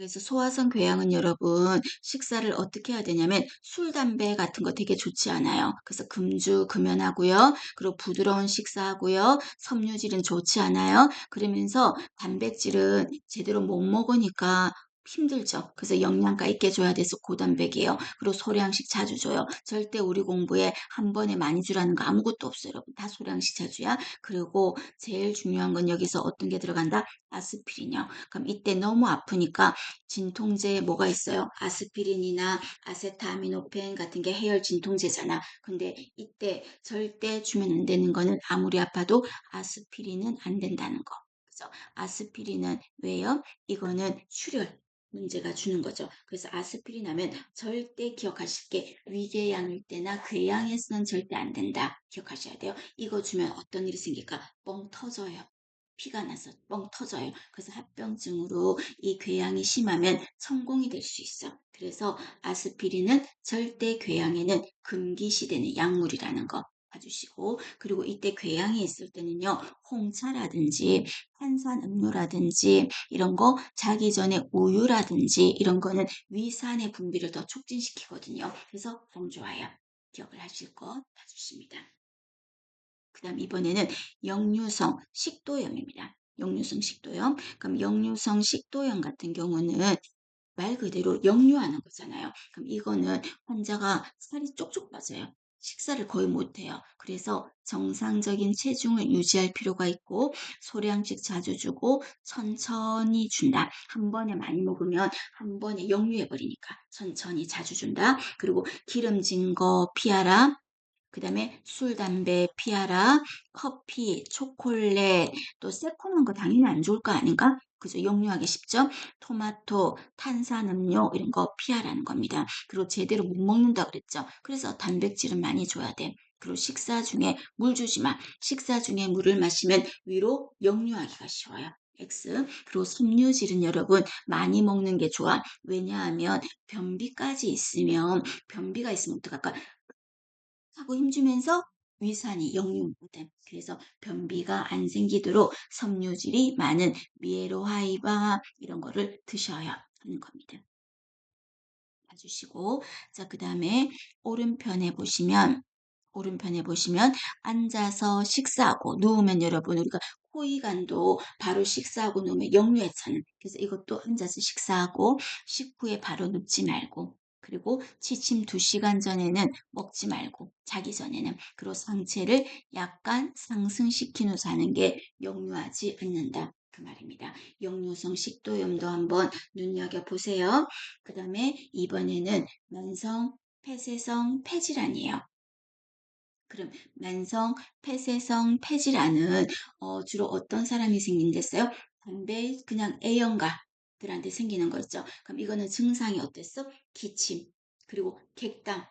그래서 소화성 궤양은 여러분 식사를 어떻게 해야 되냐면 술, 담배 같은 거 되게 좋지 않아요. 그래서 금주 금연하고요. 그리고 부드러운 식사하고요. 섬유질은 좋지 않아요. 그러면서 단백질은 제대로 못 먹으니까 힘들죠. 그래서 영양가 있게 줘야 돼서 고단백이에요. 그리고 소량씩 자주 줘요. 절대 우리 공부에 한 번에 많이 주라는 거 아무것도 없어요, 여러분. 다 소량씩 자주야. 그리고 제일 중요한 건 여기서 어떤 게 들어간다? 아스피린이요. 그럼 이때 너무 아프니까 진통제에 뭐가 있어요? 아스피린이나 아세타미노펜 같은 게 해열 진통제잖아. 근데 이때 절대 주면 안 되는 거는 아무리 아파도 아스피린은 안 된다는 거. 그죠? 아스피린은 왜요? 이거는 출혈 문제가 주는 거죠. 그래서 아스피린 하면 절대 기억하실 게 위궤양일 때나 궤양에서는 절대 안 된다. 기억하셔야 돼요. 이거 주면 어떤 일이 생길까? 뻥 터져요. 피가 나서 뻥 터져요. 그래서 합병증으로 이 궤양이 심하면 성공이 될 수 있어. 그래서 아스피린은 절대 궤양에는 금기시되는 약물이라는 거 봐주시고, 그리고 이때 궤양이 있을 때는요, 홍차라든지 탄산음료라든지 이런 거 자기 전에 우유라든지 이런 거는 위산의 분비를 더 촉진시키거든요. 그래서 안 좋아요. 기억을 하실 것 봐주십니다. 그 다음 이번에는 역류성 식도염입니다. 역류성 식도염. 그럼 역류성 식도염 같은 경우는 말 그대로 역류하는 거잖아요. 그럼 이거는 환자가 살이 쪽쪽 빠져요. 식사를 거의 못해요. 그래서 정상적인 체중을 유지할 필요가 있고 소량씩 자주 주고 천천히 준다. 한 번에 많이 먹으면 한 번에 역류해 버리니까 천천히 자주 준다. 그리고 기름진 거 피하라. 그 다음에 술, 담배 피하라, 커피, 초콜릿, 또 새콤한 거 당연히 안 좋을 거 아닌가? 그죠? 역류하기 쉽죠? 토마토, 탄산음료 이런 거 피하라는 겁니다. 그리고 제대로 못 먹는다 그랬죠? 그래서 단백질은 많이 줘야 돼. 그리고 식사 중에 물 주지 마. 식사 중에 물을 마시면 위로 역류하기가 쉬워요. X. 그리고 섬유질은 여러분 많이 먹는 게 좋아. 왜냐하면 변비가 있으면 어떡할까? 하고 힘주면서 위산이 역류거든. 그래서 변비가 안 생기도록 섬유질이 많은 미에로하이바 이런 거를 드셔야 하는 겁니다. 봐주시고 자, 그 다음에 오른편에 보시면 앉아서 식사하고 누우면 여러분 우리가 호이간도 바로 식사하고 누우면 역류했잖아요. 그래서 이것도 앉아서 식사하고 식후에 바로 눕지 말고 그리고 취침 2시간 전에는 먹지 말고 자기 전에는 그리고 상체를 약간 상승시킨 후 자는 게 역류하지 않는다. 그 말입니다. 역류성 식도염도 한번 눈여겨보세요. 그 다음에 이번에는 만성 폐쇄성 폐질환이에요. 그럼 만성 폐쇄성 폐질환은 주로 어떤 사람이 생긴댔어요? 담배 그냥 A형가들한테 생기는 거죠. 그럼 이거는 증상이 어땠어? 기침, 그리고 객담,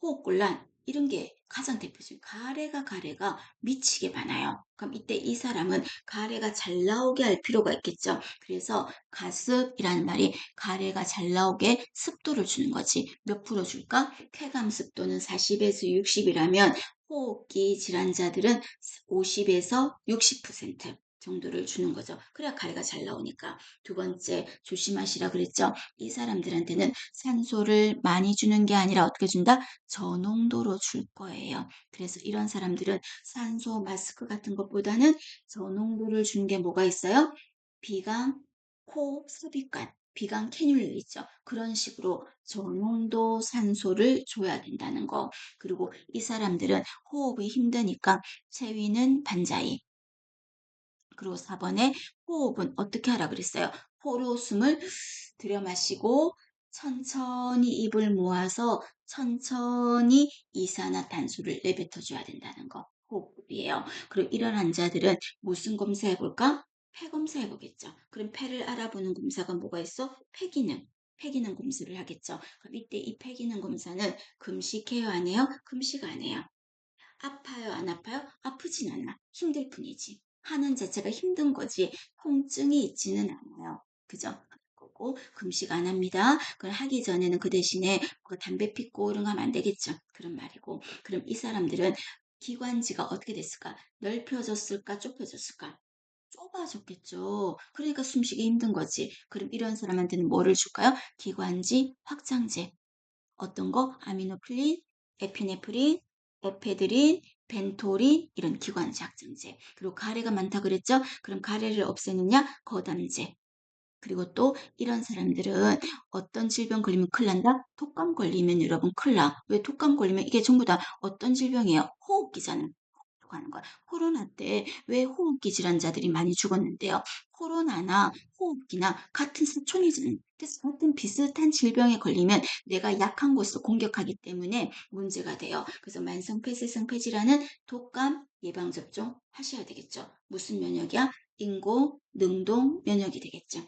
호흡곤란 이런 게 가장 대표적인 가래가 미치게 많아요. 그럼 이때 이 사람은 가래가 잘 나오게 할 필요가 있겠죠. 그래서 가습이라는 말이 가래가 잘 나오게 습도를 주는 거지. 몇 프로 줄까? 쾌감 습도는 40에서 60이라면 호흡기 질환자들은 50에서 60% 정도를 주는 거죠. 그래야 가래가 잘 나오니까. 두 번째 조심하시라 그랬죠. 이 사람들한테는 산소를 많이 주는 게 아니라 어떻게 준다? 저농도로 줄 거예요. 그래서 이런 사람들은 산소 마스크 같은 것보다는 저농도를 준 게 뭐가 있어요? 비강, 코 삽입관, 비강 캐뉼라 있죠. 그런 식으로 저농도 산소를 줘야 된다는 거. 그리고 이 사람들은 호흡이 힘드니까 체위는 반자이. 그리고 4번에 호흡은 어떻게 하라 그랬어요? 코로 숨을 들여 마시고 천천히 입을 모아서 천천히 이산화탄소를 내뱉어 줘야 된다는 거. 호흡이에요. 그리고 이런 환자들은 무슨 검사해 볼까? 폐 검사해 보겠죠. 그럼 폐를 알아보는 검사가 뭐가 있어? 폐기능 검사를 하겠죠. 그럼 이때 이 폐기능 검사는 금식해요, 안 해요? 금식 안 해요. 아파요, 안 아파요? 아프진 않아. 힘들 뿐이지. 하는 자체가 힘든 거지. 통증이 있지는 않아요. 그죠? 거고 금식 안 합니다. 그걸 하기 전에는 그 대신에 뭐 담배 피고 이런 거 하면 안 되겠죠. 그런 말이고. 그럼 이 사람들은 기관지가 어떻게 됐을까? 넓혀졌을까? 좁혀졌을까? 좁아졌겠죠. 그러니까 숨쉬기 힘든 거지. 그럼 이런 사람한테는 뭐를 줄까요? 기관지 확장제. 어떤 거? 아미노플린, 에피네프린, 에페드린, 벤토린 이런 기관지 확장제. 그리고 가래가 많다 그랬죠? 그럼 가래를 없애느냐? 거담제. 그리고 또 이런 사람들은 어떤 질병 걸리면 큰일 난다? 독감 걸리면 여러분 큰일 나. 왜 독감 걸리면 이게 전부 다 어떤 질병이에요? 호흡기잖아요. 하는 거야. 코로나 때 왜 호흡기 질환자들이 많이 죽었는데요. 코로나나 호흡기나 같은 사촌이잖아요. 그래서 같은 비슷한 질병에 걸리면 내가 약한 곳으로 공격하기 때문에 문제가 돼요. 그래서 만성 폐쇄성 폐질환은 독감 예방 접종 하셔야 되겠죠. 무슨 면역이야? 인공 능동 면역이 되겠죠.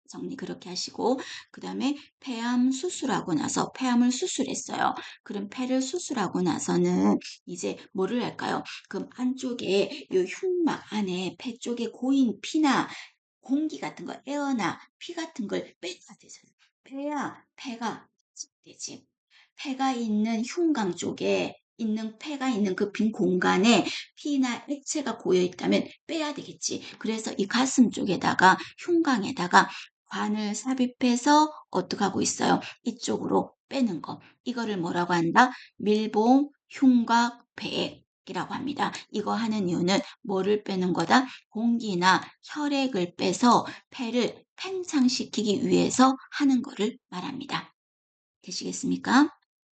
정리 그렇게 하시고 그다음에 폐암 수술하고 나서 폐암을 수술했어요. 그럼 폐를 수술하고 나서는 이제 뭐를 할까요? 그럼 안쪽에 요 흉막 안에 폐 쪽에 고인 피나 공기 같은 거, 에어나 피 같은 걸 빼야 되잖아요. 빼야 폐가 되지. 폐가 있는 흉곽 쪽에 있는 폐가 있는 그 빈 공간에 피나 액체가 고여 있다면 빼야 되겠지. 그래서 이 가슴 쪽에다가 흉곽에다가 관을 삽입해서 어떻게 하고 있어요? 이쪽으로 빼는 거. 이거를 뭐라고 한다? 밀봉 흉곽 배액이라고 합니다. 이거 하는 이유는 뭐를 빼는 거다? 공기나 혈액을 빼서 폐를 팽창시키기 위해서 하는 거를 말합니다. 되시겠습니까?